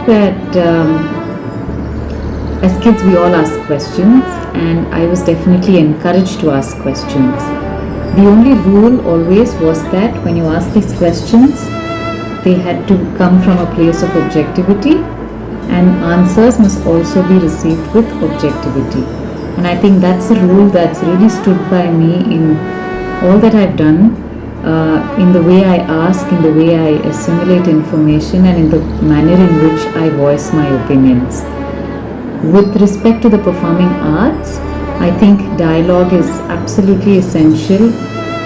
that as kids we all ask questions, and I was definitely encouraged to ask questions. The only rule always was that when you ask these questions, they had to come from a place of objectivity, and answers must also be received with objectivity. And I think that's a rule that's really stood by me in all that I've done, in the way I ask, in the way I assimilate information, and in the manner in which I voice my opinions. With respect to the performing arts, I think dialogue is absolutely essential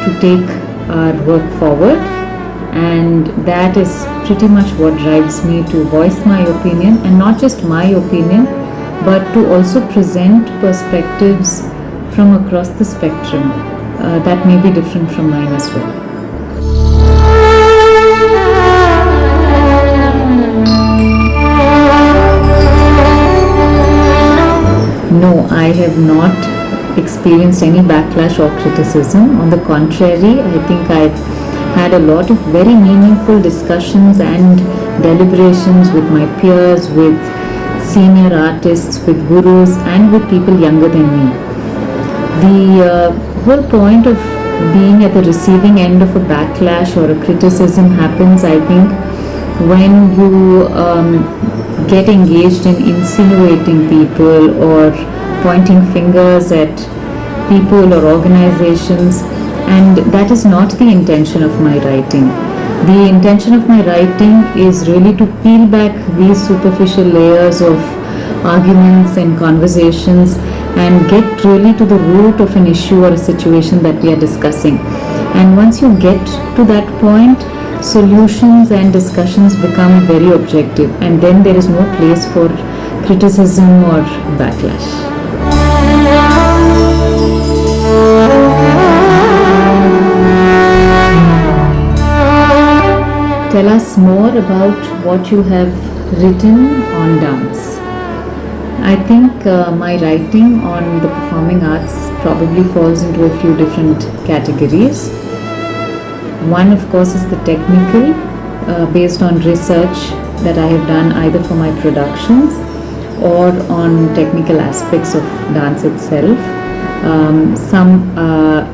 to take our work forward, and that is pretty much what drives me to voice my opinion, and not just my opinion, but to also present perspectives from across the spectrum that may be different from mine as well. No, I have not experienced any backlash or criticism. On the contrary, I think I've had a lot of very meaningful discussions and deliberations with my peers, with senior artists, with gurus, and with people younger than me. The whole point of being at the receiving end of a backlash or a criticism happens, I think, when you get engaged in insinuating people or pointing fingers at people or organizations, and that is not the intention of my writing. The intention of my writing is really to peel back these superficial layers of arguments and conversations and get really to the root of an issue or a situation that we are discussing. And once you get to that point, solutions and discussions become very objective, and then there is no place for criticism or backlash. Tell us more about what you have written on dance. I think my writing on the performing arts probably falls into a few different categories. One, of course, is the technical, based on research that I have done either for my productions or on technical aspects of dance itself. Some are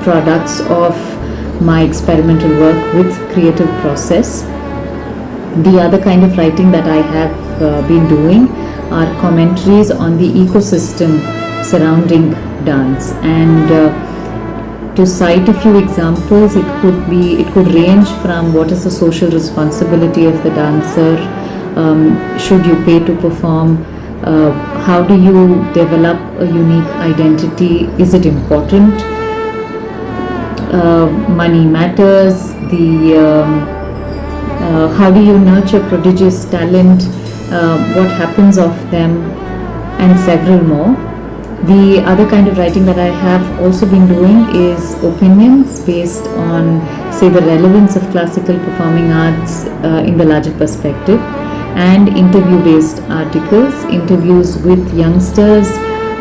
products of my experimental work with creative process. The other kind of writing that I have been doing are commentaries on the ecosystem surrounding dance, and to cite a few examples, it could range from what is the social responsibility of the dancer, should you pay to perform, how do you develop a unique identity, is it important, money matters, how do you nurture prodigious talent, what happens of them, and several more. The other kind of writing that I have also been doing is opinions based on, say, the relevance of classical performing arts in the larger perspective, and interview-based articles, interviews with youngsters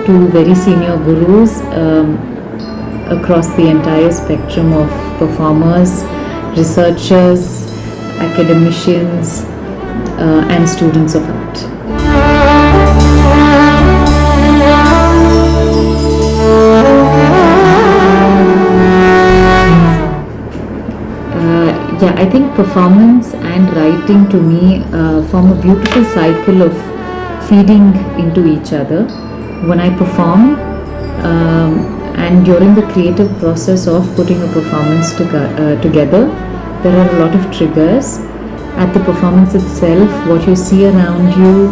to very senior gurus across the entire spectrum of performers, researchers, academicians, and students of art. I think performance and writing to me form a beautiful cycle of feeding into each other. When I perform, and during the creative process of putting a performance together, there are a lot of triggers. At the performance itself, what you see around you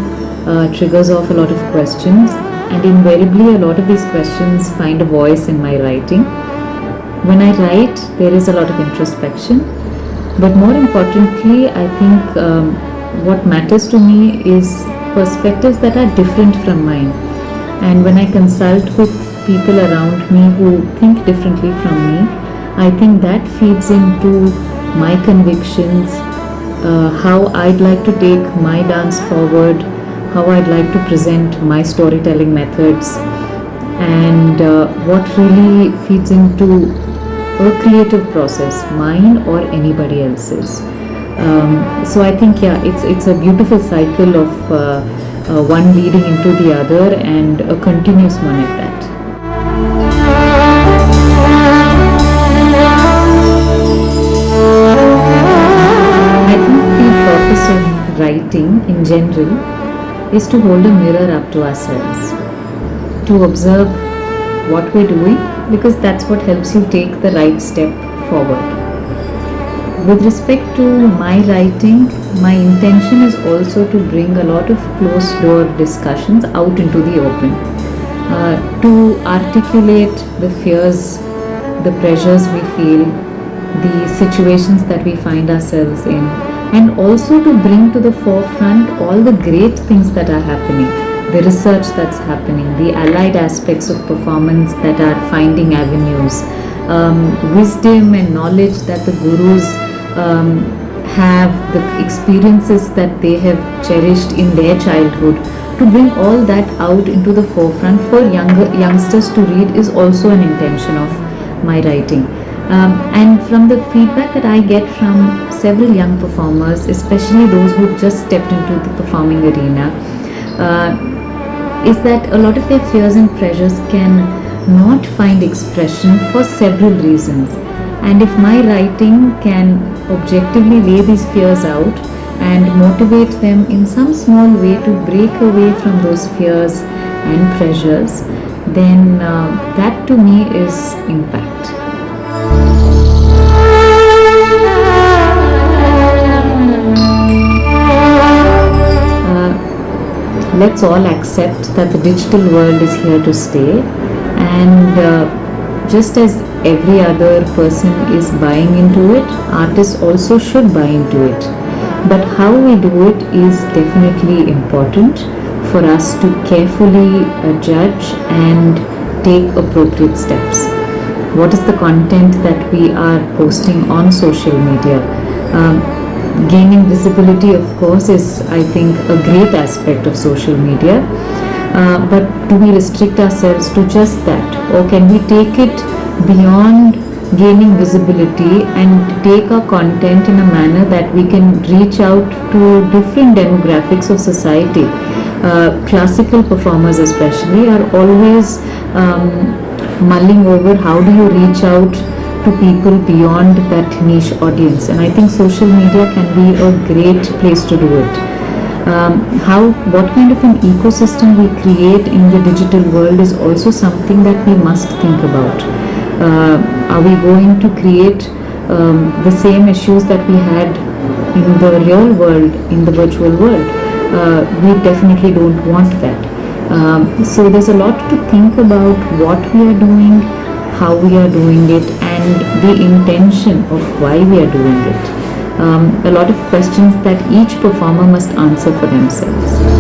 triggers off a lot of questions, and invariably a lot of these questions find a voice in my writing. When I write, there is a lot of introspection, but more importantly, I think what matters to me is perspectives that are different from mine. And when I consult with people around me who think differently from me, I think that feeds into my convictions, how I'd like to take my dance forward, how I'd like to present my storytelling methods, and what really feeds into a creative process, mine or anybody else's. So I think, yeah, it's a beautiful cycle of one leading into the other, and a continuous one at that. I think the purpose of writing in general is to hold a mirror up to ourselves, to observe what we're doing, because that's what helps you take the right step forward. With respect to my writing, my intention is also to bring a lot of closed door discussions out into the open, to articulate the fears, the pressures we feel, the situations that we find ourselves in, and also to bring to the forefront all the great things that are happening, the research that's happening, the allied aspects of performance that are finding avenues, wisdom and knowledge that the gurus have, the experiences that they have cherished in their childhood. To bring all that out into the forefront for youngsters to read is also an intention of my writing. And from the feedback that I get from several young performers, especially those who've just stepped into the performing arena, is that a lot of their fears and pressures can not find expression for several reasons. And if my writing can objectively lay these fears out and motivate them in some small way to break away from those fears and pressures, then that to me is impact. Let's all accept that the digital world is here to stay, and just as every other person is buying into it, artists also should buy into it. But how we do it is definitely important for us to carefully judge and take appropriate steps. What is the content that we are posting on social media? Gaining visibility, of course, is, I think, a great aspect of social media. But do we restrict ourselves to just that? Or can we take it beyond gaining visibility and take our content in a manner that we can reach out to different demographics of society? Classical performers especially are always mulling over how do you reach out to people beyond that niche audience, and I think social media can be a great place to do it. What kind of an ecosystem we create in the digital world is also something that we must think about. Are we going to create the same issues that we had in the real world, in the virtual world? We definitely don't want that. So there's a lot to think about what we are doing, how we are doing it, and the intention of why we are doing it. A lot of questions that each performer must answer for themselves.